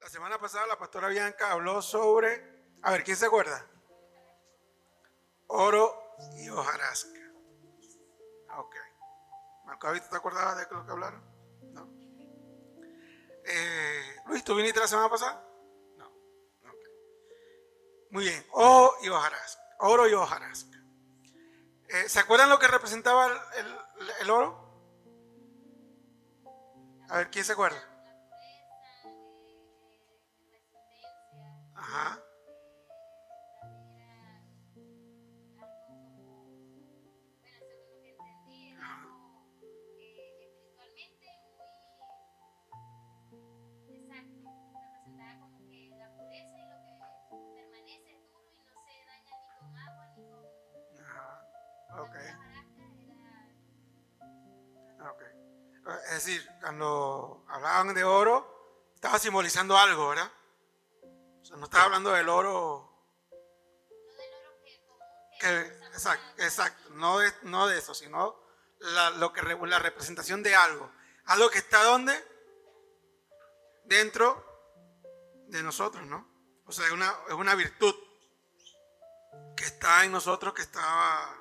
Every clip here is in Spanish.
La semana pasada la pastora Bianca habló sobre, a ver, ¿quién se acuerda? Oro y hojarasca. Ok. Marco, ¿te acordabas de lo que hablaron? No. Luis, ¿tú viniste la semana pasada? No. Okay. Muy bien. Oro y hojarasca. ¿Se acuerdan lo que representaba el oro? A ver, ¿quién se acuerda? Ajá. Ajá. Ok. Okay. Es decir, cuando hablaban de oro, estaba simbolizando algo, ¿verdad? O sea, no estaba hablando del oro exacto, no de eso, sino la representación de algo. Algo que está ¿dónde? Dentro de nosotros, ¿no? O sea, es una virtud que está en nosotros, que está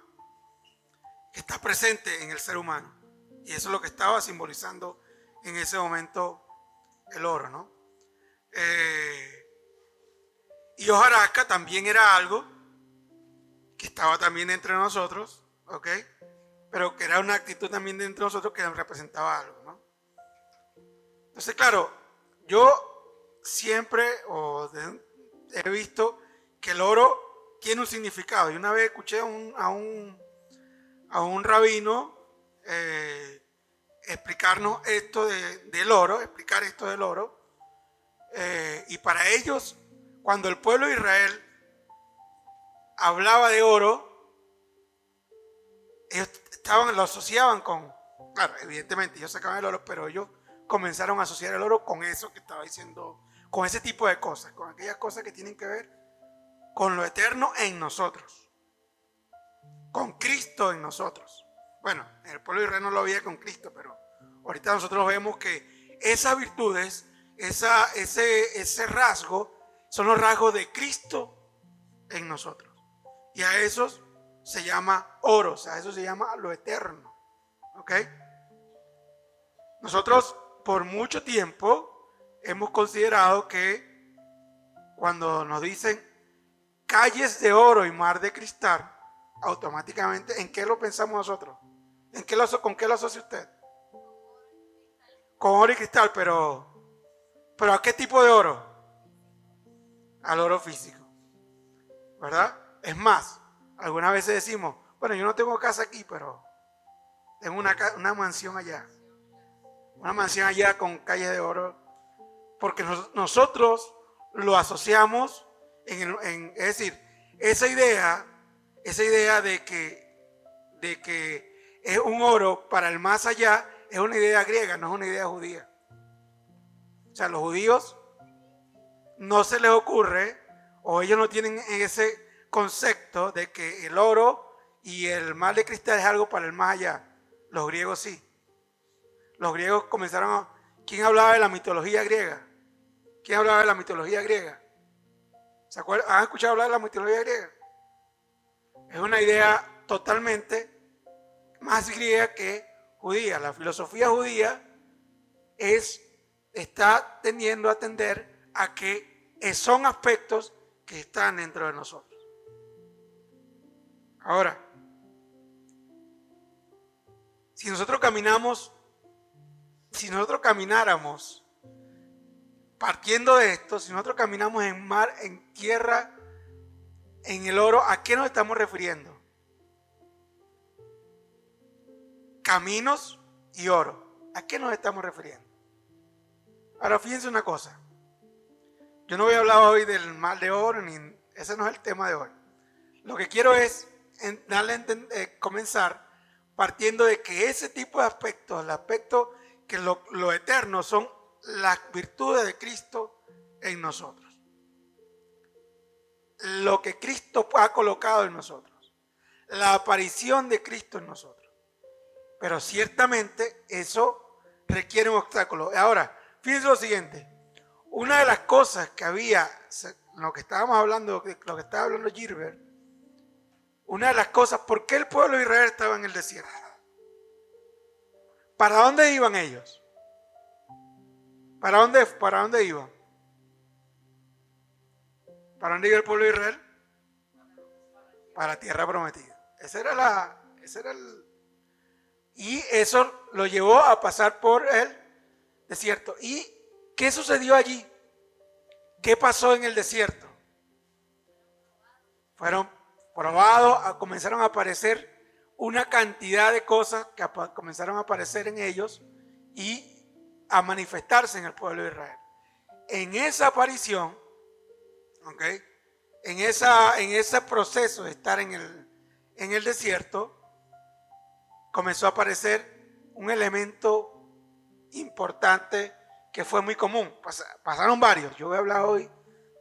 presente en el ser humano. Y eso es lo que estaba simbolizando en ese momento el oro, ¿no? Y hojarasca también era algo que estaba también entre nosotros, ¿ok? Pero que era una actitud también dentro de nosotros que representaba algo, ¿no? Entonces, claro, yo siempre he visto que el oro tiene un significado. Y una vez escuché a un rabino explicarnos esto del oro, explicar esto del oro. Y para ellos, cuando el pueblo de Israel hablaba de oro, ellos lo asociaban con, claro, evidentemente ellos sacaban el oro, pero ellos comenzaron a asociar el oro con eso que estaba diciendo, con ese tipo de cosas, con aquellas cosas que tienen que ver con lo eterno en nosotros, con Cristo en nosotros. Bueno, el pueblo de Israel no lo veía con Cristo, pero ahorita nosotros vemos que esas virtudes, ese rasgo, son los rasgos de Cristo en nosotros. Y a esos se llama oro, o sea, a eso se llama lo eterno. ¿Ok? Nosotros por mucho tiempo hemos considerado que cuando nos dicen calles de oro y mar de cristal, automáticamente, ¿en qué lo pensamos nosotros? ¿Con qué lo asocia usted? Con oro y cristal, pero ¿a qué tipo de oro? Al oro físico, ¿verdad? Es más, algunas veces decimos, bueno, yo no tengo casa aquí, pero tengo una mansión allá. Una mansión allá con calles de oro. Porque nosotros lo asociamos es decir, esa idea de que es un oro para el más allá, es una idea griega, no es una idea judía. O sea, los judíos no se les ocurre, o ellos no tienen ese concepto de que el oro y el mar de cristal es algo para el más allá. Los griegos sí. Los griegos comenzaron a... ¿Quién hablaba de la mitología griega? ¿Quién hablaba de la mitología griega? ¿Se acuerdan? ¿Han escuchado hablar de la mitología griega? Es una idea totalmente más griega que judía. La filosofía judía está tendiendo a atender a que son aspectos que están dentro de nosotros. Ahora, si nosotros camináramos partiendo de esto, si nosotros caminamos en mar, en tierra, en el oro, ¿a qué nos estamos refiriendo? Caminos y oro. ¿A qué nos estamos refiriendo? Ahora fíjense una cosa. Yo no voy a hablar hoy del mar de oro, ese no es el tema de hoy. Lo que quiero es comenzar partiendo de que ese tipo de aspectos, el aspecto que lo eterno son las virtudes de Cristo en nosotros. Lo que Cristo ha colocado en nosotros. La aparición de Cristo en nosotros. Pero ciertamente eso requiere un obstáculo. Ahora, fíjense lo siguiente. una de las cosas que había, lo que estábamos hablando, lo que estaba hablando Gilbert, una de las cosas, ¿por qué el pueblo de Israel estaba en el desierto? ¿Para dónde iban ellos? ¿Para dónde iban? ¿Para dónde iba el pueblo de Israel? Para la tierra prometida. Y eso lo llevó a pasar por el desierto. ¿Y qué sucedió allí? ¿Qué pasó en el desierto? Fueron probados, comenzaron a aparecer una cantidad de cosas que comenzaron a aparecer en ellos y a manifestarse en el pueblo de Israel. En esa aparición, ¿okay? en ese proceso de estar en el desierto, comenzó a aparecer un elemento importante que fue muy común. Pasaron varios. Yo voy a hablar hoy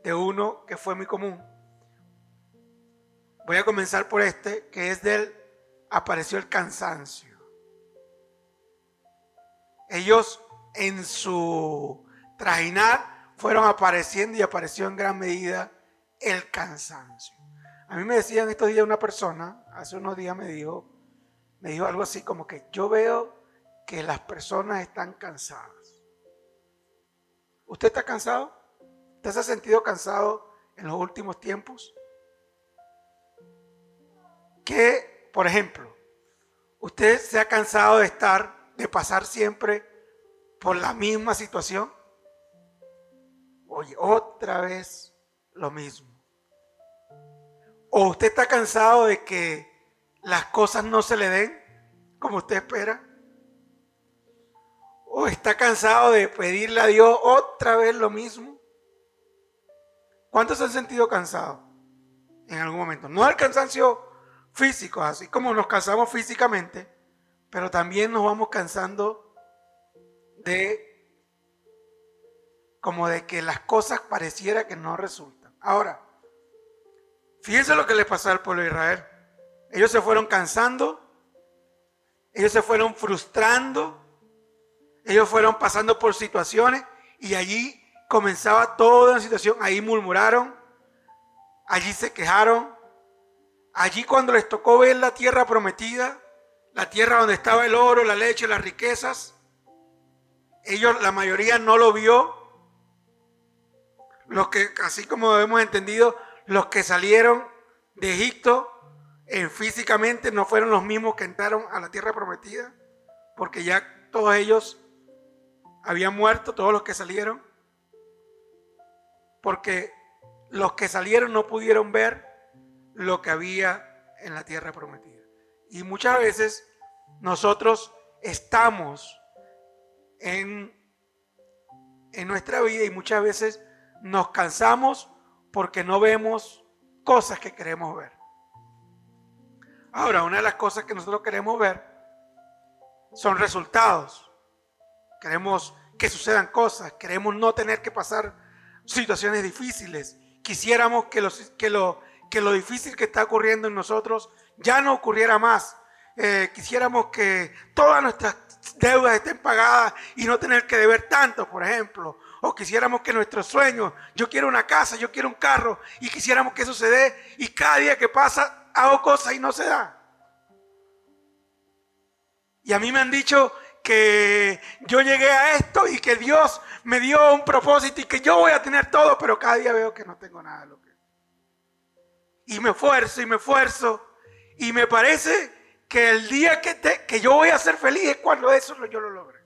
de uno que fue muy común. Voy a comenzar por este, que es apareció el cansancio. Ellos en su trajinar fueron apareciendo y apareció en gran medida el cansancio. A mí me decían estos días una persona, hace unos días me dijo algo así como que yo veo que las personas están cansadas. ¿Usted está cansado? ¿Usted se ha sentido cansado en los últimos tiempos? Que, por ejemplo, usted se ha cansado de pasar siempre por la misma situación. Oye, otra vez lo mismo. O usted está cansado de que las cosas no se le den como usted espera. O está cansado de pedirle a Dios otra vez lo mismo. ¿Cuántos se han sentido cansados en algún momento? No el cansancio físico, así como nos cansamos físicamente, pero también nos vamos cansando como de que las cosas pareciera que no resultan. Ahora, fíjense lo que le pasó al pueblo de Israel. Ellos se fueron cansando, ellos se fueron frustrando, ellos fueron pasando por situaciones y allí comenzaba toda una situación. Ahí murmuraron, allí se quejaron, allí cuando les tocó ver la tierra prometida, la tierra donde estaba el oro, la leche, las riquezas, ellos, la mayoría no lo vio. Los que, así como hemos entendido, los que salieron de Egipto físicamente no fueron los mismos que entraron a la tierra prometida, porque ya todos ellos habían muerto, todos los que salieron, porque los que salieron no pudieron ver lo que había en la tierra prometida. Y muchas veces nosotros estamos en nuestra vida y muchas veces nos cansamos porque no vemos cosas que queremos ver. Ahora, una de las cosas que nosotros queremos ver son resultados. Queremos que sucedan cosas, queremos no tener que pasar situaciones difíciles. Quisiéramos que lo difícil que está ocurriendo en nosotros ya no ocurriera más. Quisiéramos que todas nuestras deudas estén pagadas y no tener que deber tanto, por ejemplo. O quisiéramos que nuestros sueños, yo quiero una casa, yo quiero un carro, y quisiéramos que eso se dé, y cada día que pasa hago cosas y no se da. Y a mí me han dicho que yo llegué a esto y que Dios me dio un propósito y que yo voy a tener todo, pero cada día veo que no tengo nada de lo que. Y me esfuerzo y me parece que el día que yo voy a ser feliz es cuando eso yo lo logre.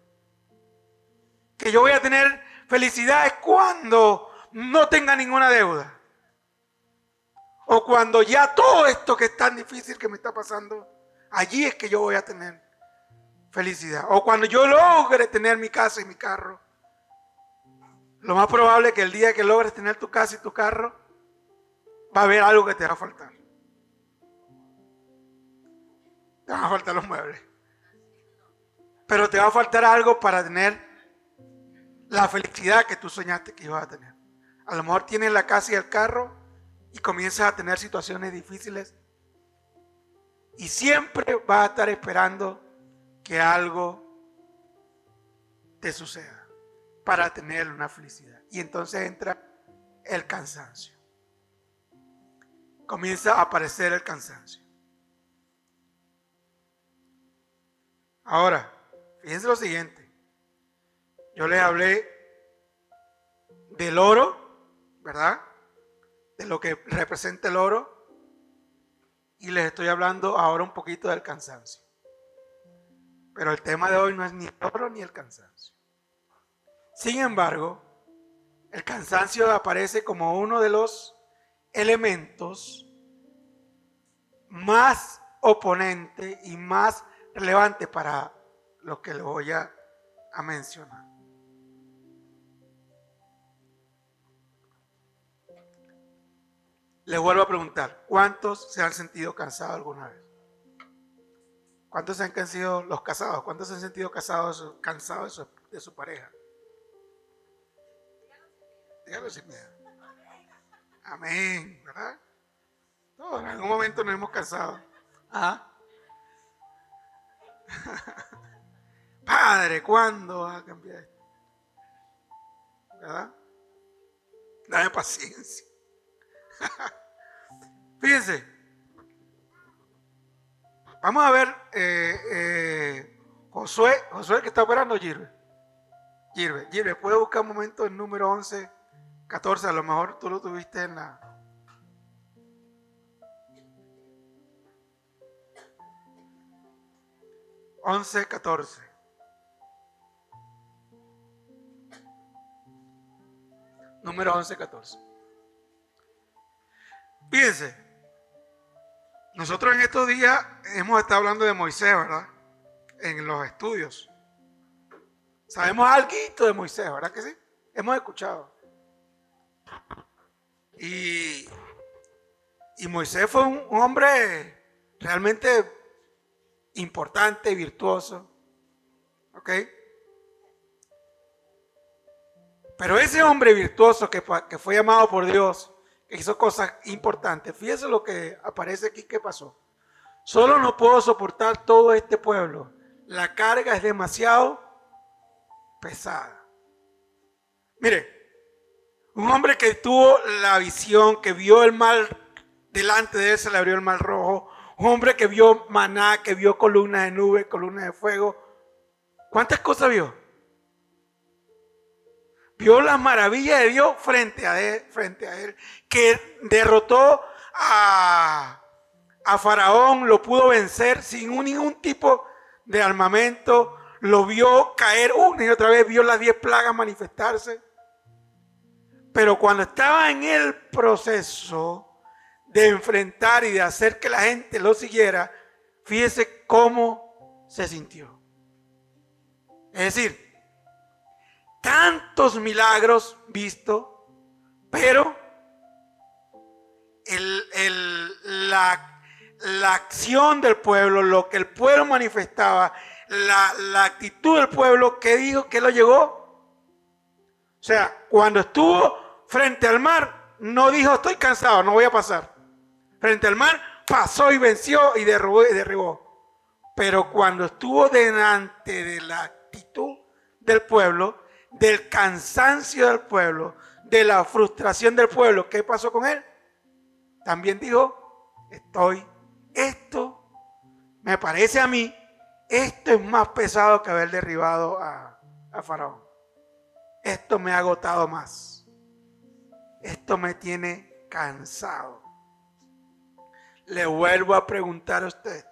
Que yo voy a tener felicidad es cuando no tenga ninguna deuda. O cuando ya todo esto que es tan difícil que me está pasando, allí es que yo voy a tener felicidad. O cuando yo logre tener mi casa y mi carro. Lo más probable es que el día que logres tener tu casa y tu carro, va a haber algo que te va a faltar. Te van a faltar los muebles. Pero te va a faltar algo para tener la felicidad que tú soñaste que ibas a tener. A lo mejor tienes la casa y el carro y comienzas a tener situaciones difíciles y siempre vas a estar esperando que algo te suceda para tener una felicidad. y entonces entra el cansancio. Comienza a aparecer el cansancio. Ahora, fíjense lo siguiente. Yo les hablé del oro, ¿verdad? De lo que representa el oro. Y les estoy hablando ahora un poquito del cansancio. Pero el tema de hoy no es ni el oro ni el cansancio. Sin embargo, el cansancio aparece como uno de los elementos más oponentes y más relevantes para lo que les voy a mencionar. Les vuelvo a preguntar, ¿cuántos se han sentido cansados alguna vez? ¿Cuántos se han sentido los casados? ¿Cuántos se han sentido cansados de su pareja? Dígalo sin miedo. Amén, ¿verdad? Todos en algún momento nos hemos cansado. ¿Ah? Padre, ¿cuándo vas a cambiar esto? ¿Verdad? Dame paciencia. Fíjense, vamos a ver Josué que está operando. Girve, ¿puede buscar un momento el número 11, 14? A lo mejor tú lo tuviste en la... ...11, 14. Número 11, 14. Fíjense, nosotros en estos días hemos estado hablando de Moisés, ¿verdad? En los estudios. Sabemos algo de Moisés, ¿verdad que sí? Hemos escuchado. Y Moisés fue un hombre realmente importante, virtuoso. ¿Ok? Pero ese hombre virtuoso que fue llamado por Dios, que hizo cosas importantes, fíjese lo que aparece aquí que pasó. Solo no puedo soportar todo este pueblo. La carga es demasiado pesada. Mire, un hombre que tuvo la visión, que vio el mar delante de él, se le abrió el mar rojo. Un hombre que vio maná, que vio columnas de nube, columnas de fuego. ¿Cuántas cosas vio? Vio las maravillas de Dios frente a él, que derrotó a Faraón, lo pudo vencer sin ningún tipo de armamento, lo vio caer una y otra vez, vio las 10 plagas manifestarse. Pero cuando estaba en el proceso de enfrentar y de hacer que la gente lo siguiera, fíjese cómo se sintió. Es decir, tantos milagros vistos, pero la acción del pueblo, lo que el pueblo manifestaba, la actitud del pueblo, ¿qué dijo? ¿Qué lo llegó? O sea, cuando estuvo frente al mar, no dijo estoy cansado, no voy a pasar. Frente al mar, pasó y venció y derribó. Pero cuando estuvo delante de la actitud del pueblo, del cansancio del pueblo, de la frustración del pueblo, ¿qué pasó con él? También dijo, esto me parece a mí, esto es más pesado que haber derribado a Faraón. Esto me ha agotado más. Esto me tiene cansado. Le vuelvo a preguntar a usted.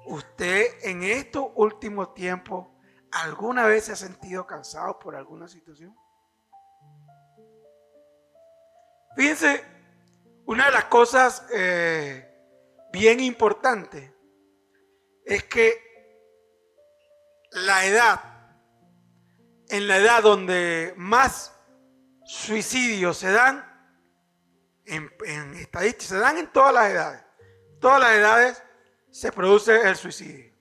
¿Usted en estos últimos tiempos alguna vez se ha sentido cansado por alguna situación? Fíjense, una de las cosas bien importantes es que en la edad donde más suicidios se dan, en estadísticas, se dan en todas las edades. Todas las edades se produce el suicidio.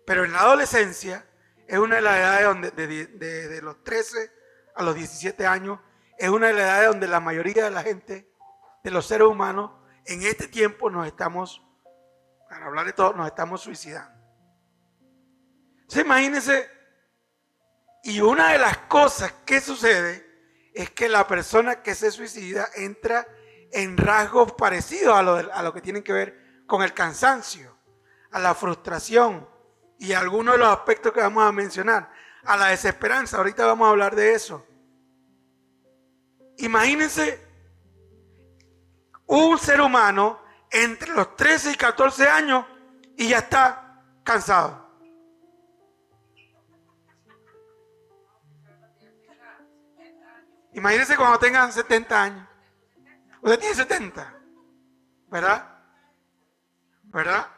Pero en la adolescencia es una de las edades donde de los 13 a los 17 años, es una de las edades donde la mayoría de la gente, de los seres humanos, en este tiempo nos estamos, para hablar de todo, nos estamos suicidando. Entonces imagínense Y una de las cosas que sucede es que la persona que se suicida entra en rasgos parecidos a lo que tienen que ver con el cansancio, a la frustración y a algunos de los aspectos que vamos a mencionar, a la desesperanza. Ahorita vamos a hablar de eso. Imagínense un ser humano entre los 13 y 14 años y ya está cansado. Imagínense cuando tengan 70 años. Usted tiene 70, ¿verdad? ¿Verdad?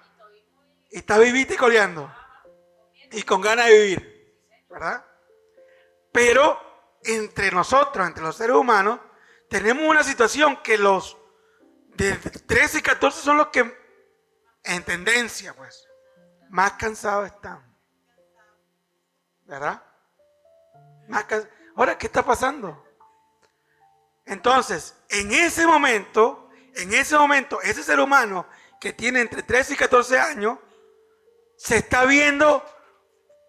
Y está vivito y coleando. Y con ganas de vivir, ¿verdad? Pero entre nosotros, entre los seres humanos, tenemos una situación que los de 13 y 14 son los que, en tendencia, pues, más cansados están. ¿Verdad? Ahora, ¿qué está pasando? Entonces, en ese momento, ese ser humano que tiene entre 13 y 14 años, se está viendo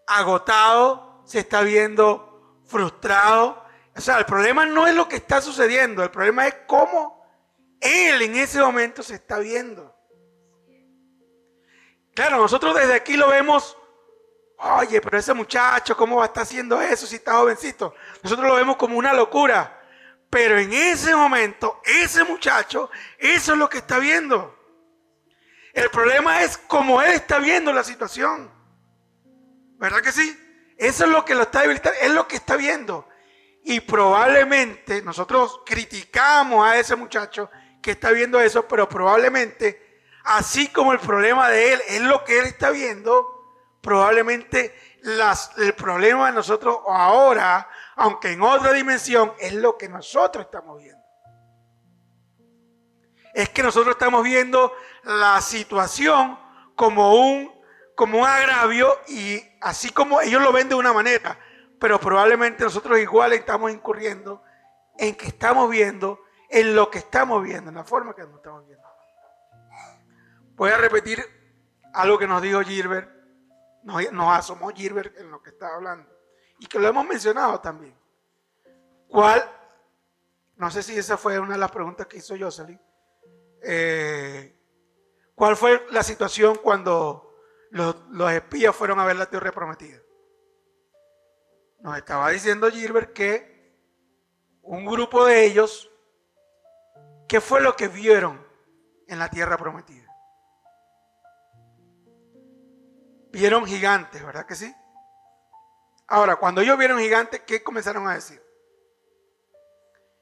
agotado, se está viendo frustrado. O sea, el problema no es lo que está sucediendo, el problema es cómo él en ese momento se está viendo. Claro, nosotros desde aquí lo vemos, oye, pero ese muchacho, ¿cómo va a estar haciendo eso si está jovencito? Nosotros lo vemos como una locura. Pero en ese momento, ese muchacho, eso es lo que está viendo. El problema es cómo él está viendo la situación. ¿Verdad que sí? Eso es lo que lo está debilitando, es lo que está viendo. Y probablemente nosotros criticamos a ese muchacho que está viendo eso, pero probablemente, así como el problema de él es lo que él está viendo, probablemente el problema de nosotros ahora, aunque en otra dimensión, es lo que nosotros estamos viendo. Es que nosotros estamos viendo la situación como un agravio, y así como ellos lo ven de una manera, pero probablemente nosotros igual estamos incurriendo en que estamos viendo, en lo que estamos viendo, en la forma que nos estamos viendo. Voy a repetir algo que nos dijo Gilbert, nos asomó Gilbert en lo que estaba hablando, y que lo hemos mencionado también. No sé si esa fue una de las preguntas que hizo Jocelyn. ¿Cuál fue la situación cuando los espías fueron a ver la tierra prometida? Nos estaba diciendo Gilbert que un grupo de ellos, ¿qué fue lo que vieron en la tierra prometida? Vieron gigantes, ¿verdad que sí? Ahora, cuando ellos vieron gigantes, ¿qué comenzaron a decir?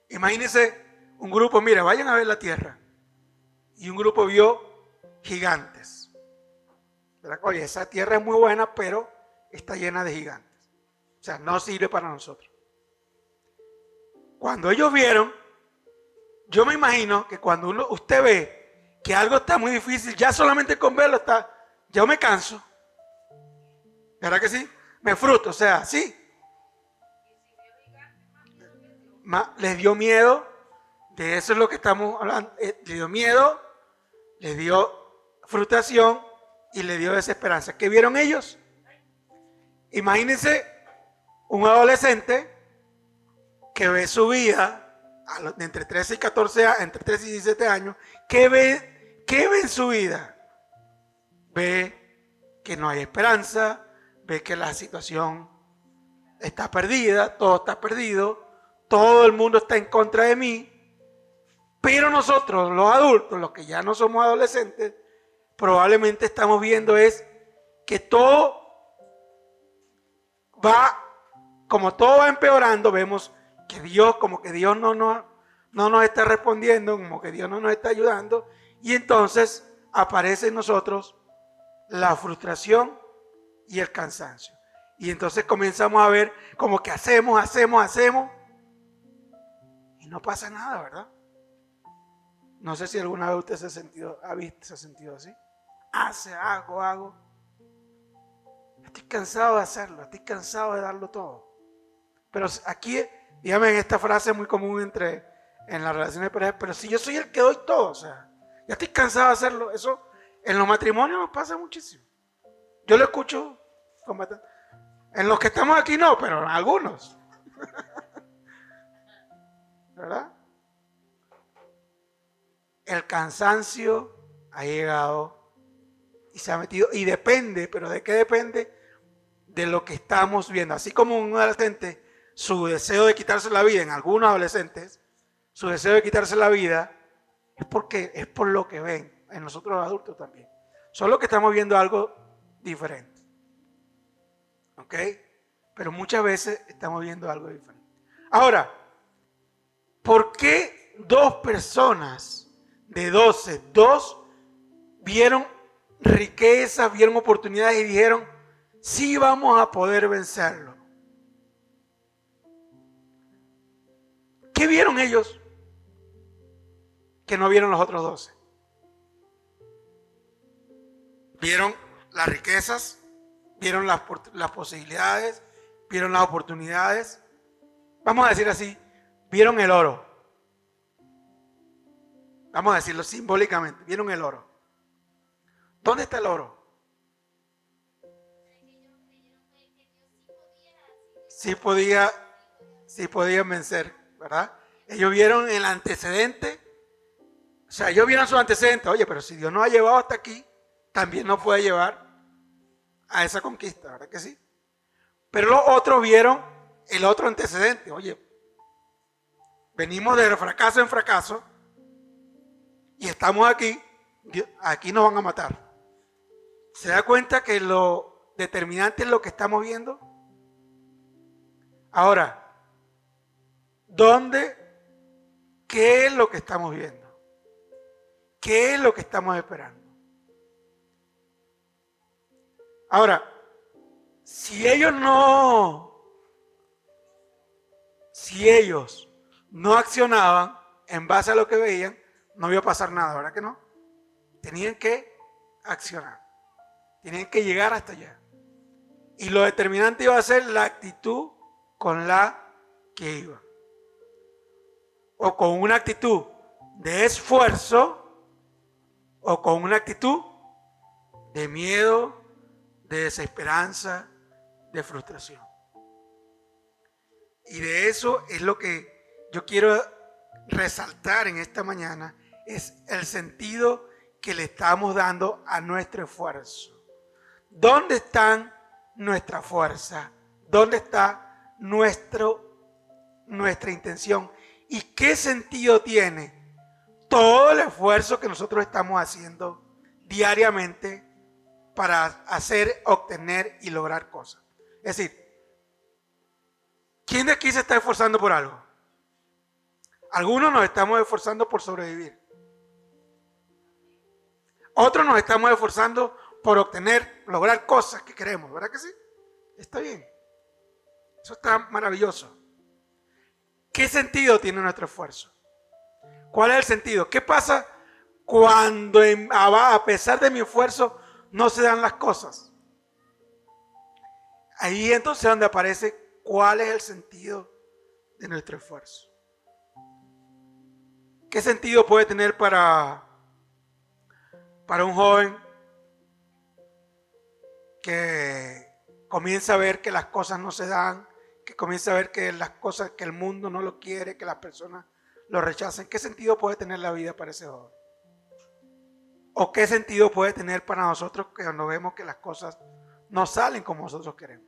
Imagínense un grupo, mira, vayan a ver la tierra. Y un grupo vio gigantes. ¿Verdad? Oye, esa tierra es muy buena, pero está llena de gigantes. O sea, no sirve para nosotros. Cuando ellos vieron, yo me imagino que cuando usted ve que algo está muy difícil, ya solamente con verlo yo me canso. ¿Verdad que sí? Me frustro, o sea, sí. Les dio miedo, de eso es lo que estamos hablando. Le dio miedo, le dio frustración y le dio desesperanza. ¿Qué vieron ellos? Imagínense un adolescente que ve su vida de entre 13 y 14 años, entre 13 y 17 años. ¿Qué ve en su vida? Ve que no hay esperanza, ve que la situación está perdida, todo está perdido, todo el mundo está en contra de mí. Pero nosotros, los adultos, los que ya no somos adolescentes, probablemente estamos viendo es que todo como todo va empeorando, vemos que Dios, como que Dios no nos está respondiendo, como que Dios no nos está ayudando, y entonces aparece en nosotros la frustración y el cansancio. Y entonces comenzamos a ver como que hacemos, y no pasa nada, ¿verdad? No sé si alguna vez usted se ha sentido así. Hago. Estoy cansado de hacerlo, estoy cansado de darlo todo. Pero aquí, dígame, en esta frase muy común en las relaciones de pareja, pero si yo soy el que doy todo, o sea, ya estoy cansado de hacerlo. Eso en los matrimonios nos pasa muchísimo. Yo lo escucho En los que estamos aquí no, pero en algunos. ¿Verdad? El cansancio ha llegado y se ha metido, y depende, pero ¿de qué depende? De lo que estamos viendo. Así como un adolescente, su deseo de quitarse la vida, en algunos adolescentes, su deseo de quitarse la vida es porque es por lo que ven, en nosotros los adultos también. Solo que estamos viendo algo diferente. ¿Ok? Pero muchas veces estamos viendo algo diferente. Ahora, ¿por qué dos personas de 12, dos vieron riquezas, vieron oportunidades y dijeron, sí vamos a poder vencerlo? ¿Qué vieron ellos que no vieron los otros 12? Vieron las riquezas, vieron las posibilidades, vieron las oportunidades. Vamos a decir así, vieron el oro. Vamos a decirlo simbólicamente, vieron el oro. ¿Dónde está el oro? Sí podían vencer, ¿verdad? Ellos vieron el antecedente, o sea, ellos vieron su antecedente. Oye, pero si Dios nos ha llevado hasta aquí, también nos puede llevar a esa conquista, ¿verdad que sí? Pero los otros vieron el otro antecedente. Oye, venimos de fracaso en fracaso y estamos aquí, aquí nos van a matar. ¿Se da cuenta que lo determinante es lo que estamos viendo? Ahora, ¿dónde? ¿Qué es lo que estamos viendo? ¿Qué es lo que estamos esperando? Ahora, si ellos no accionaban en base a lo que veían, no iba a pasar nada, ¿verdad que no? Tenían que accionar, tenían que llegar hasta allá. Y lo determinante iba a ser la actitud con la que iban. O con una actitud de esfuerzo, o con una actitud de miedo, de desesperanza, de frustración. Y de eso es lo que yo quiero resaltar en esta mañana, es el sentido que le estamos dando a nuestro esfuerzo. ¿Dónde está nuestra fuerza? ¿Dónde está nuestra intención? ¿Y qué sentido tiene todo el esfuerzo que nosotros estamos haciendo diariamente para hacer, obtener y lograr cosas? Es decir, ¿quién de aquí se está esforzando por algo? Algunos nos estamos esforzando por sobrevivir. Otros nos estamos esforzando por obtener, lograr cosas que queremos, ¿verdad que sí? Está bien. Eso está maravilloso. ¿Qué sentido tiene nuestro esfuerzo? ¿Cuál es el sentido? ¿Qué pasa cuando a pesar de mi esfuerzo no se dan las cosas? Ahí entonces es donde aparece cuál es el sentido de nuestro esfuerzo. ¿Qué sentido puede tener para un joven que comienza a ver que las cosas no se dan, que comienza a ver que las cosas, que el mundo no lo quiere, que las personas lo rechazan? ¿Qué sentido puede tener la vida para ese joven? ¿O qué sentido puede tener para nosotros cuando vemos que las cosas no salen como nosotros queremos?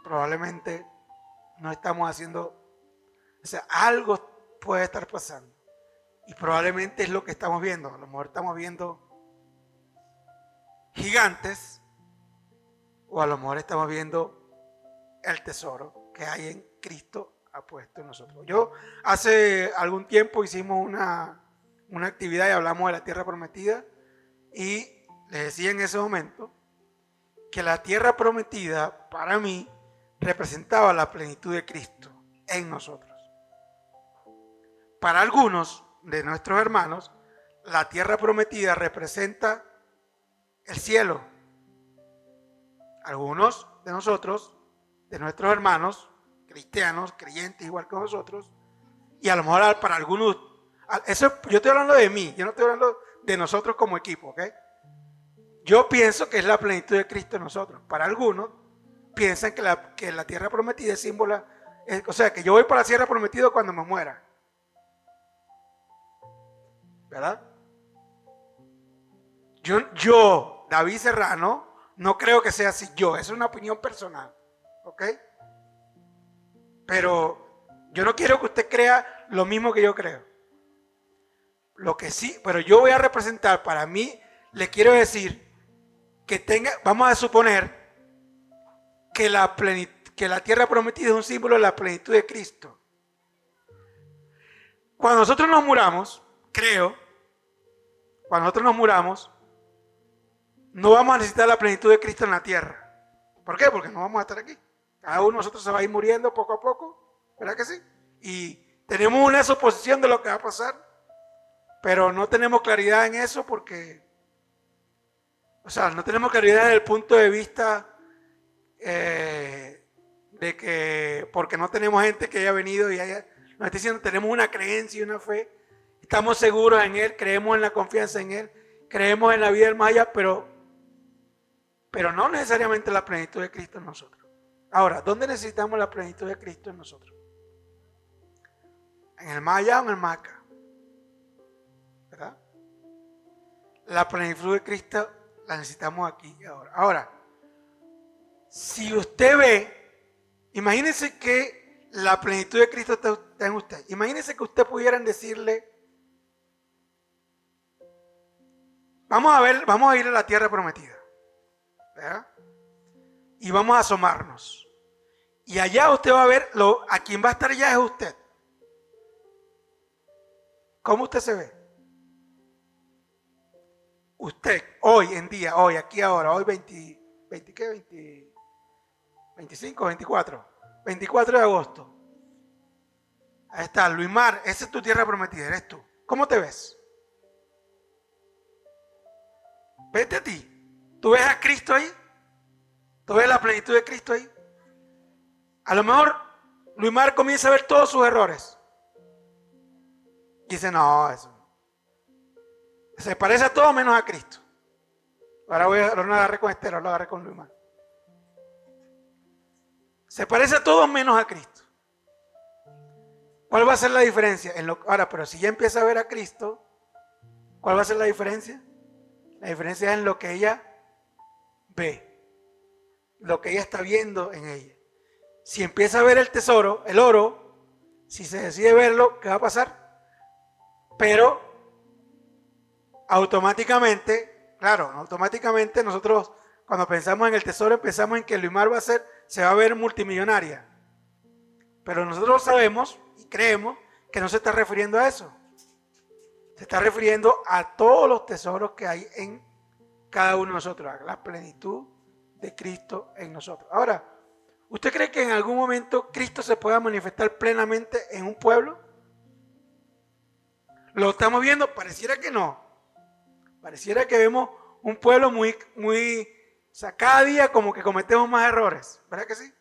Probablemente no estamos haciendo, o sea, algo puede estar pasando. Y probablemente es lo que estamos viendo. A lo mejor estamos viendo gigantes, o a lo mejor estamos viendo el tesoro que hay en Cristo ha puesto en nosotros. Yo hace algún tiempo hicimos una actividad y hablamos de la tierra prometida, y les decía en ese momento que la tierra prometida para mí representaba la plenitud de Cristo en nosotros. Para algunos de nuestros hermanos, la tierra prometida representa el cielo. Algunos de nosotros, de nuestros hermanos cristianos, creyentes igual que nosotros, y a lo mejor para algunos, eso, yo estoy hablando de mí, yo no estoy hablando de nosotros como equipo, ¿ok? Yo pienso que es la plenitud de Cristo en nosotros. Para algunos piensan que la tierra prometida es símbolo, o sea, que yo voy para la tierra prometida cuando me muera. ¿Verdad? Yo, David Serrano, no creo que sea así. Eso es una opinión personal. ¿Ok? Pero yo no quiero que usted crea lo mismo que yo creo. Lo que sí, pero yo voy a representar, para mí, le quiero decir que vamos a suponer que la tierra prometida es un símbolo de la plenitud de Cristo. Cuando nosotros nos muramos, cuando nosotros nos muramos, no vamos a necesitar la plenitud de Cristo en la tierra. ¿Por qué? Porque no vamos a estar aquí. Cada uno de nosotros se va a ir muriendo poco a poco, ¿verdad que sí? Y tenemos una suposición de lo que va a pasar, pero no tenemos claridad en eso porque, no tenemos claridad desde el punto de vista de que, porque no tenemos gente que haya venido y nos está diciendo, tenemos una creencia y una fe, estamos seguros en Él, creemos en la confianza en Él, creemos en la vida del más allá, pero no necesariamente la plenitud de Cristo en nosotros. Ahora, ¿dónde necesitamos la plenitud de Cristo en nosotros? ¿En el más allá o en el más acá? ¿Verdad? La plenitud de Cristo la necesitamos aquí y ahora. Ahora, si usted ve, imagínese que la plenitud de Cristo está en usted. Imagínese que usted pudieran decirle, vamos a ir a la tierra prometida, ¿verdad? Y vamos a asomarnos. Y allá usted va a ver, a quien va a estar allá es usted. ¿Cómo usted se ve? Usted, hoy en día, hoy, aquí ahora, hoy 25, 24 de agosto. Ahí está, Luismar, esa es tu tierra prometida, eres tú. ¿Cómo te ves? Vete a ti. ¿Tú ves a Cristo ahí? ¿Tú ves la plenitud de Cristo ahí? A lo mejor Luismar comienza a ver todos sus errores. Y dice, no, eso se parece a todo menos a Cristo. Ahora no lo agarré con Esther, lo agarré con Luismar. Se parece a todo menos a Cristo. ¿Cuál va a ser la diferencia? Ahora, pero si ya empieza a ver a Cristo, ¿cuál va a ser la diferencia? La diferencia es en lo que ella ve, lo que ella está viendo en ella. Si empieza a ver el tesoro, el oro, si se decide verlo, ¿qué va a pasar? Pero automáticamente nosotros cuando pensamos en el tesoro pensamos en que Luismar se va a ver multimillonaria. Pero nosotros sabemos y creemos que no se está refiriendo a eso. Se está refiriendo a todos los tesoros que hay en cada uno de nosotros, a la plenitud de Cristo en nosotros. Ahora, ¿usted cree que en algún momento Cristo se pueda manifestar plenamente en un pueblo? ¿Lo estamos viendo? Pareciera que no. Pareciera que vemos un pueblo muy, cada día como que cometemos más errores, ¿verdad que sí?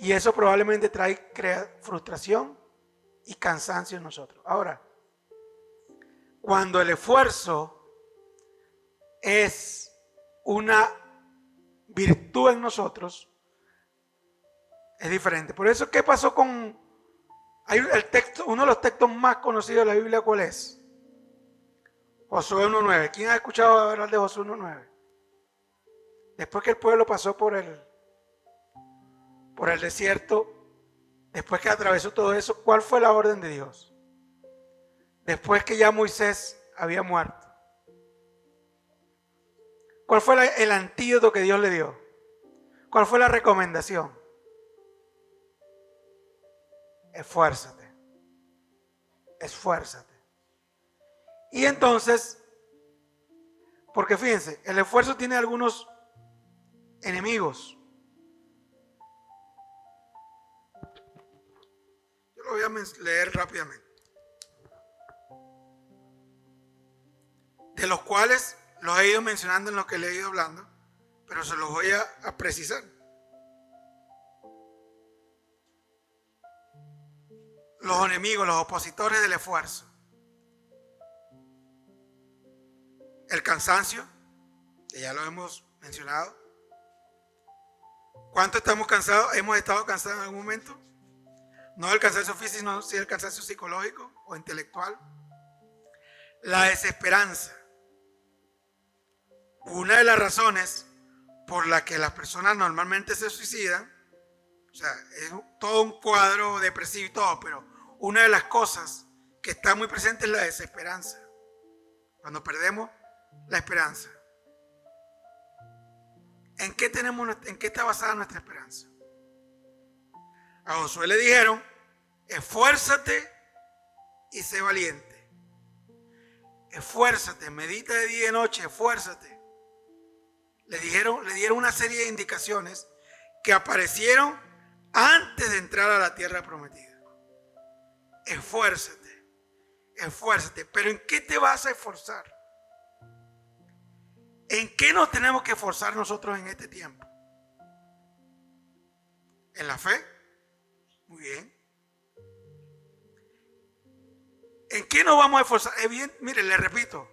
Y eso probablemente crea frustración y cansancio en nosotros. Ahora, cuando el esfuerzo es una virtud en nosotros, es diferente. Por eso, ¿qué pasó con uno de los textos más conocidos de la Biblia? ¿Cuál es? Josué 1.9. ¿Quién ha escuchado hablar de Josué 1.9? Después que el pueblo pasó por el desierto, después que atravesó todo eso, ¿cuál fue la orden de Dios? Después que ya Moisés había muerto, ¿cuál fue el antídoto que Dios le dio? ¿Cuál fue la recomendación? Esfuérzate. Esfuérzate. Y entonces, porque fíjense, el esfuerzo tiene algunos enemigos. Yo lo voy a leer rápidamente. De los cuales los he ido mencionando en lo que le he ido hablando, pero se los voy a precisar. Los enemigos, los opositores del esfuerzo. El cansancio, que ya lo hemos mencionado. ¿Cuánto estamos cansados? ¿Hemos estado cansados en algún momento? No del cansancio físico, sino sí del cansancio psicológico o intelectual. La desesperanza. Una de las razones por la que las personas normalmente se suicidan, o sea, es todo un cuadro depresivo y todo, pero una de las cosas que está muy presente es la desesperanza. Cuando perdemos la esperanza. ¿En qué está basada nuestra esperanza? A Josué le dijeron, esfuérzate y sé valiente. Esfuérzate, medita de día y de noche, esfuérzate. Le dieron una serie de indicaciones que aparecieron antes de entrar a la tierra prometida. Esfuérzate, esfuérzate. Pero ¿en qué te vas a esforzar? ¿En qué nos tenemos que esforzar nosotros en este tiempo? ¿En la fe? Muy bien. ¿En qué nos vamos a esforzar? Es bien, mire, le repito,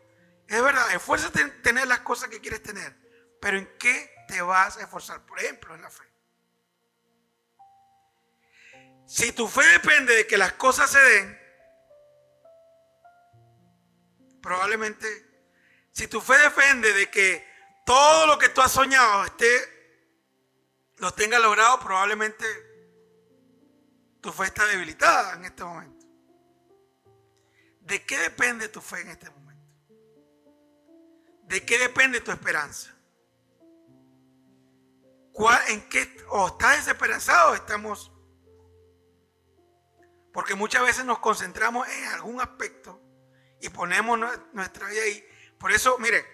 es verdad, esfuérzate en tener las cosas que quieres tener, pero ¿en qué te vas a esforzar? Por ejemplo, en la fe. Si tu fe depende de que las cosas se den, probablemente, si tu fe depende de que todo lo que tú has soñado lo tengas logrado, probablemente tu fe está debilitada en este momento. ¿De qué depende tu fe en este momento? ¿De qué depende tu esperanza? ¿En qué? ¿O estás desesperanzado o estamos? Porque muchas veces nos concentramos en algún aspecto y ponemos nuestra vida ahí. Por eso, mire,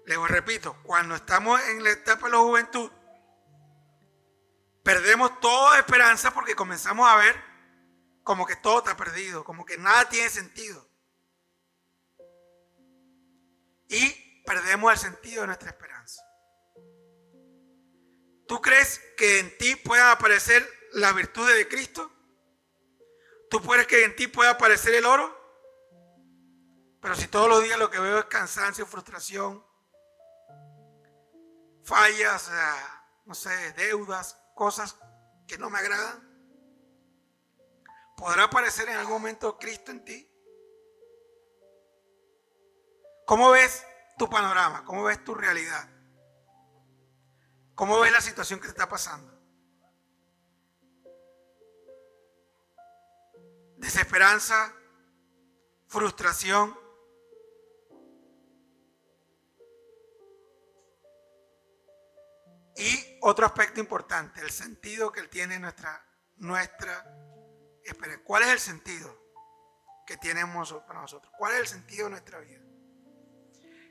les repito, cuando estamos en la etapa de la juventud, perdemos toda esperanza porque comenzamos a ver como que todo está perdido, como que nada tiene sentido. Y perdemos el sentido de nuestra esperanza. ¿Tú crees que en ti puedan aparecer las virtudes de Cristo? ¿Tú crees que en ti pueda aparecer el oro? Pero si todos los días lo que veo es cansancio, frustración, fallas, no sé, deudas, cosas que no me agradan, ¿podrá aparecer en algún momento Cristo en ti? ¿Cómo ves tu panorama? ¿Cómo ves tu realidad? ¿Cómo ves la situación que te está pasando? Desesperanza, frustración. Y otro aspecto importante, el sentido que tiene nuestra esperanza. ¿Cuál es el sentido que tenemos para nosotros? ¿Cuál es el sentido de nuestra vida?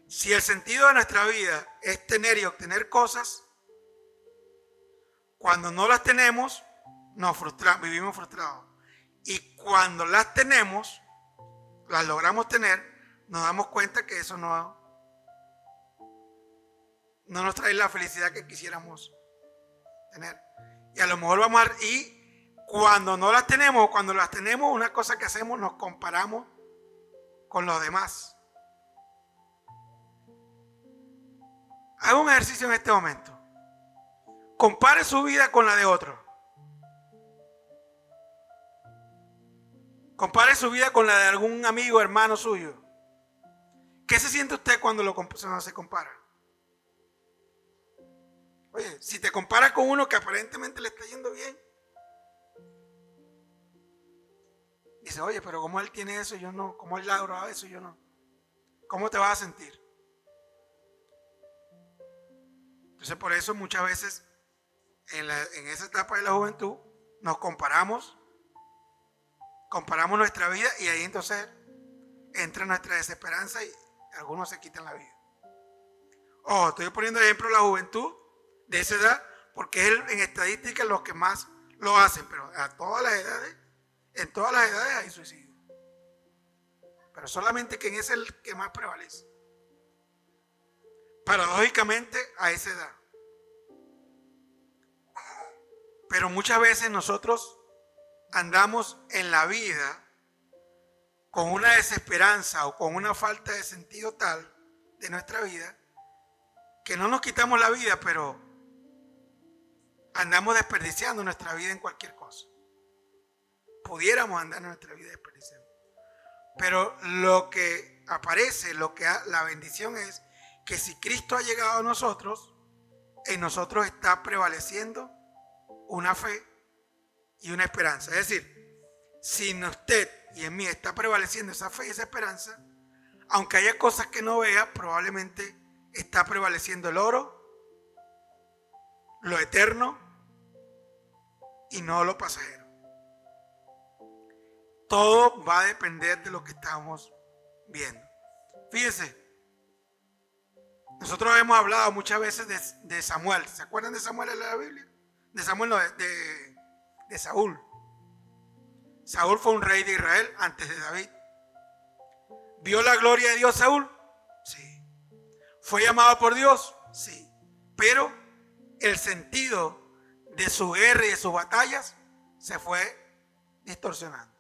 Si el sentido de nuestra vida es tener y obtener cosas, cuando no las tenemos, nos frustramos, vivimos frustrados. Y cuando las tenemos, las logramos tener, nos damos cuenta que eso no nos trae la felicidad que quisiéramos tener. Y a lo mejor y cuando no las tenemos, cuando las tenemos, una cosa que hacemos, nos comparamos con los demás. Haga un ejercicio en este momento. Compare su vida con la de otro. Compare su vida con la de algún amigo, hermano suyo. ¿Qué se siente usted cuando se compara? Oye, si te comparas con uno que aparentemente le está yendo bien, dice, oye, pero ¿cómo él tiene eso y yo no? ¿Cómo él logra eso y yo no? ¿Cómo te vas a sentir? Entonces, por eso muchas veces en esa etapa de la juventud nos comparamos nuestra vida y ahí entonces entra nuestra desesperanza y algunos se quitan la vida. Estoy poniendo ejemplo la juventud de esa edad porque es en estadística los que más lo hacen, pero a todas las edades, en todas las edades hay suicidio. Pero solamente que en ese es el que más prevalece. Paradójicamente a esa edad. Pero muchas veces nosotros andamos en la vida con una desesperanza o con una falta de sentido tal de nuestra vida que no nos quitamos la vida, pero andamos desperdiciando nuestra vida en cualquier cosa. Pudiéramos andar en nuestra vida desperdiciando. Pero lo que aparece, la bendición es que si Cristo ha llegado a nosotros, en nosotros está prevaleciendo una fe y una esperanza. Es decir, si en usted y en mí está prevaleciendo esa fe y esa esperanza, aunque haya cosas que no vea, probablemente está prevaleciendo el oro, lo eterno y no lo pasajero. Todo va a depender de lo que estamos viendo. Fíjense, nosotros hemos hablado muchas veces de Samuel. ¿Se acuerdan de Samuel en la Biblia? De Samuel, no, de Saúl. Saúl fue un rey de Israel antes de David. ¿Vio la gloria de Dios Saúl? Sí. ¿Fue llamado por Dios? Sí. Pero el sentido de su guerra y de sus batallas se fue distorsionando.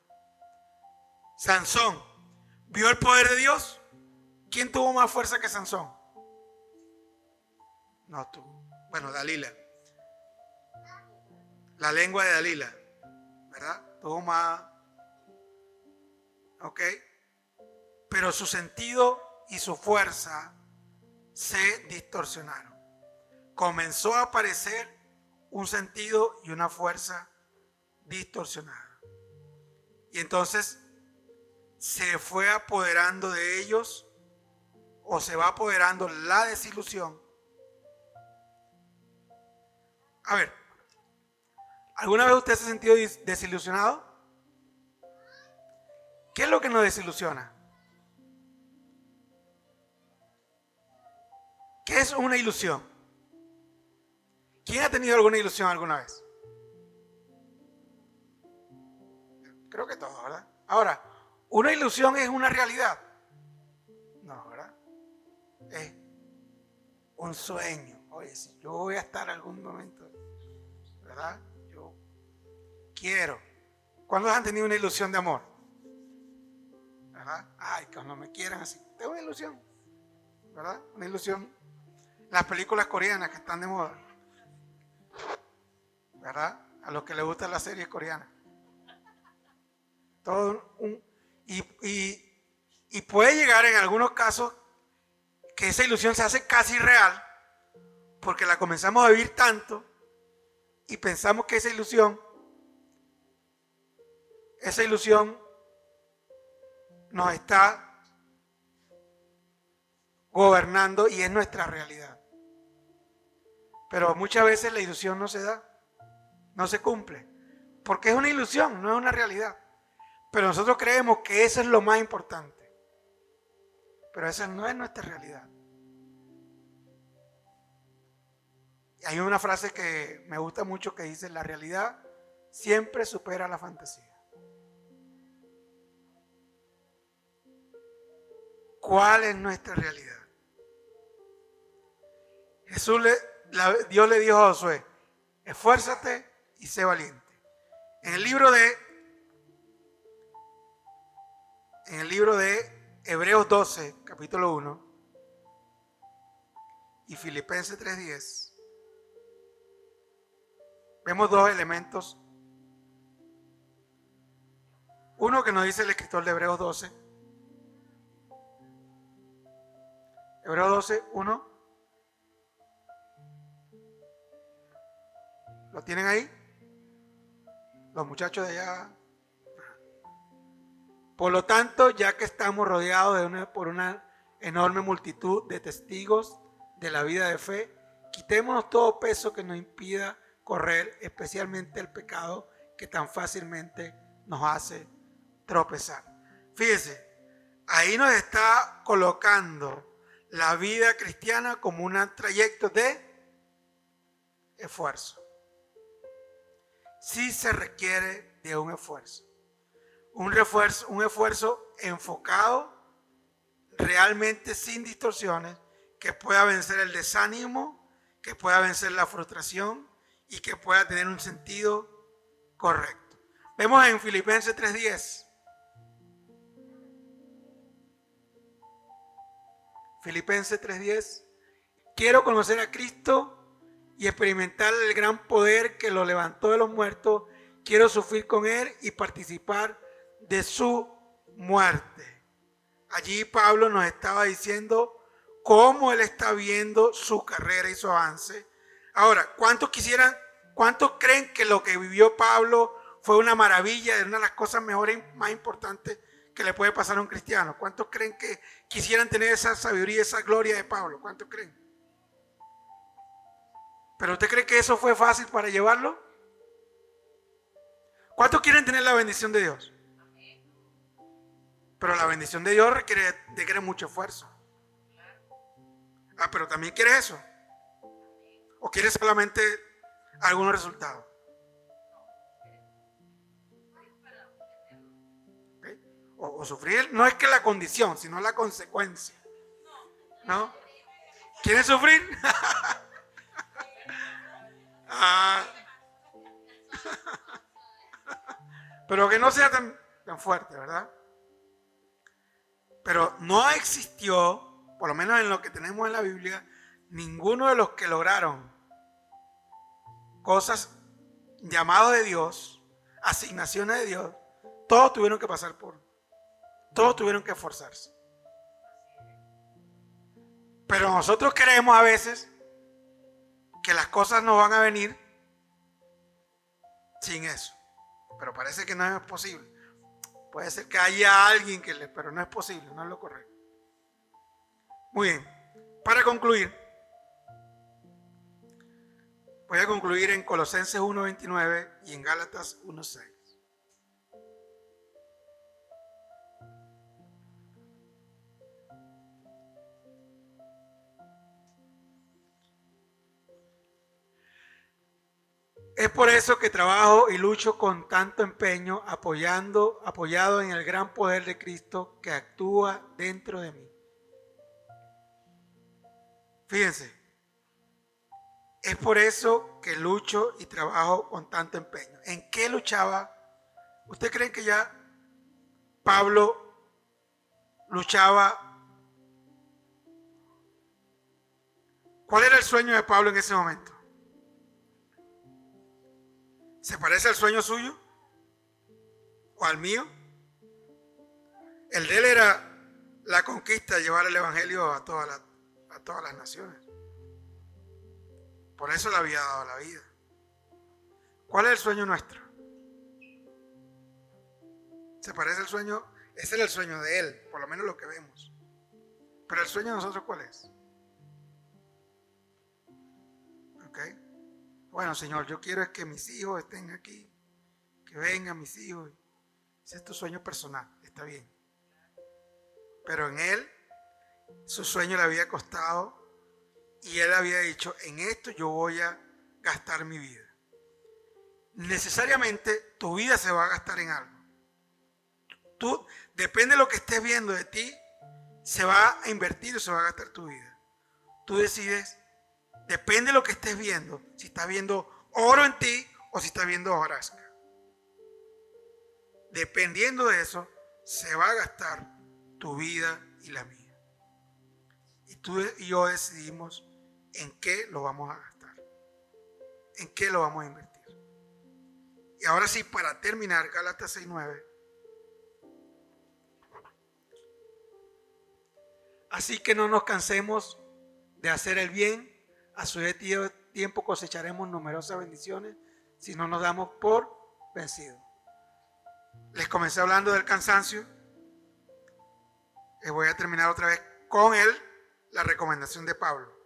Sansón, ¿vio el poder de Dios? ¿Quién tuvo más fuerza que Sansón? No tuvo. Bueno, Dalila. La lengua de Dalila, ¿verdad? Tuvo más. ¿Ok? Pero su sentido y su fuerza se distorsionaron. Comenzó a aparecer un sentido y una fuerza distorsionada. Y entonces se fue apoderando de ellos, o se va apoderando la desilusión. A ver, ¿alguna vez usted se ha sentido desilusionado? ¿Qué es lo que nos desilusiona? ¿Qué es una ilusión? ¿Quién ha tenido alguna ilusión alguna vez? Creo que todos, ¿verdad? Ahora, ¿una ilusión es una realidad? No, ¿verdad? Es un sueño. Oye, si yo voy a estar algún momento, ¿verdad? Yo quiero. ¿Cuántos han tenido una ilusión de amor? ¿Verdad? Ay, cuando me quieran así. Tengo una ilusión, ¿verdad? Una ilusión. Las películas coreanas que están de moda, ¿verdad? A los que les gustan las series coreanas. Y puede llegar en algunos casos que esa ilusión se hace casi real, porque la comenzamos a vivir tanto y pensamos que esa ilusión nos está gobernando y es nuestra realidad. Pero muchas veces la ilusión no se da, no se cumple, porque es una ilusión, no es una realidad. Pero nosotros creemos que eso es lo más importante, pero esa no es nuestra realidad. Y hay una frase que me gusta mucho que dice: la realidad siempre supera la fantasía. ¿Cuál es nuestra realidad? Dios le dijo a Josué: esfuérzate y sé valiente. En el libro de Hebreos 12, capítulo 1, y Filipenses 3:10, vemos dos elementos. Uno que nos dice el escritor de Hebreos 12. Hebreos 12, 1. ¿Lo tienen ahí? Los muchachos de allá. Por lo tanto, ya que estamos rodeados por una enorme multitud de testigos de la vida de fe, quitémonos todo peso que nos impida correr, especialmente el pecado que tan fácilmente nos hace tropezar. Fíjese, ahí nos está colocando la vida cristiana como un trayecto de esfuerzo. Sí se requiere de un esfuerzo. Un esfuerzo enfocado, realmente sin distorsiones, que pueda vencer el desánimo, que pueda vencer la frustración y que pueda tener un sentido correcto. Vemos en Filipenses 3:10. Filipenses 3:10. quiero conocer a Cristo y experimentar el gran poder que lo levantó de los muertos. Quiero sufrir con Él y participar de su muerte. Allí Pablo nos estaba diciendo cómo él está viendo su carrera y su avance. Ahora, ¿cuántos creen que lo que vivió Pablo fue una maravilla, es una de las cosas mejores y más importantes que le puede pasar a un cristiano? ¿Cuántos creen que quisieran tener esa sabiduría, esa gloria de Pablo? ¿Cuántos creen? ¿Pero usted cree que eso fue fácil para llevarlo? ¿Cuántos quieren tener la bendición de Dios? Pero la bendición de Dios requiere mucho esfuerzo. Pero también quieres eso. ¿O quieres solamente algunos resultados? ¿Okay? O sufrir no es que la condición, sino la consecuencia. ¿No? ¿Quieres sufrir? Pero que no sea tan fuerte, ¿verdad? Pero no existió, por lo menos en lo que tenemos en la Biblia, ninguno de los que lograron cosas llamados de Dios, asignaciones de Dios, todos tuvieron que pasar todos tuvieron que esforzarse. Pero nosotros creemos a veces que las cosas no van a venir sin eso. Pero parece que no es posible. Puede ser que haya alguien pero no es posible, no es lo correcto. Muy bien, para concluir, voy a concluir en Colosenses 1:29 y en Gálatas 1:6. Es por eso que trabajo y lucho con tanto empeño, apoyado en el gran poder de Cristo que actúa dentro de mí. Fíjense, es por eso que lucho y trabajo con tanto empeño. ¿En qué luchaba? ¿Ustedes creen que ya Pablo luchaba? ¿Cuál era el sueño de Pablo en ese momento? ¿Se parece al sueño suyo? ¿O al mío? El de él era la conquista de llevar el evangelio a todas las naciones. Por eso le había dado la vida. ¿Cuál es el sueño nuestro? ¿Se parece al sueño? Ese era el sueño de él, por lo menos lo que vemos. Pero el sueño de nosotros, ¿cuál es? ¿Ok? Bueno, Señor, yo quiero es que mis hijos estén aquí, que vengan mis hijos. Ese es tu sueño personal, está bien. Pero en él, su sueño le había costado y él había dicho, en esto yo voy a gastar mi vida. Necesariamente tu vida se va a gastar en algo. Depende de lo que estés viendo de ti, se va a invertir o se va a gastar tu vida. Tú decides, depende de lo que estés viendo, si estás viendo oro en ti o si estás viendo hojarasca. Dependiendo de eso, se va a gastar tu vida y la mía. Y tú y yo decidimos en qué lo vamos a gastar, en qué lo vamos a invertir. Y ahora sí, para terminar, Gálatas 6:9. Así que no nos cansemos de hacer el bien, a su debido tiempo cosecharemos numerosas bendiciones si no nos damos por vencidos. Les comencé hablando del cansancio. Y voy a terminar otra vez con la recomendación de Pablo.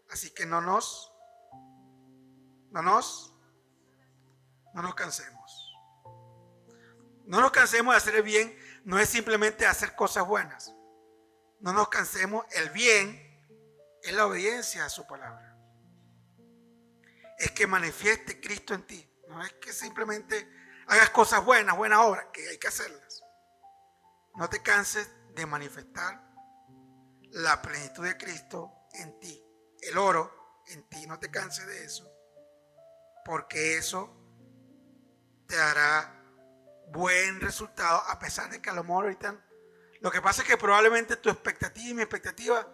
Así que no nos cansemos. No nos cansemos de hacer el bien. No es simplemente hacer cosas buenas. No nos cansemos. El bien es la obediencia a su palabra. Es que manifieste Cristo en ti. No es que simplemente hagas cosas buenas obras, que hay que hacerlas. No te canses de manifestar la plenitud de Cristo en ti. El oro en ti. No te canses de eso. Porque eso te dará buen resultado, a pesar de que a lo mejor ahorita lo que pasa es que probablemente tu expectativa y mi expectativa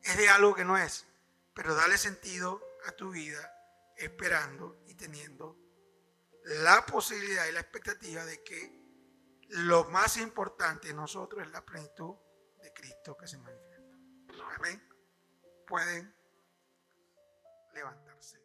es de algo que no es. pero dale sentido a tu vida esperando y teniendo la posibilidad y la expectativa de que lo más importante en nosotros es la plenitud de Cristo que se manifiesta. Amén. Pueden levantarse.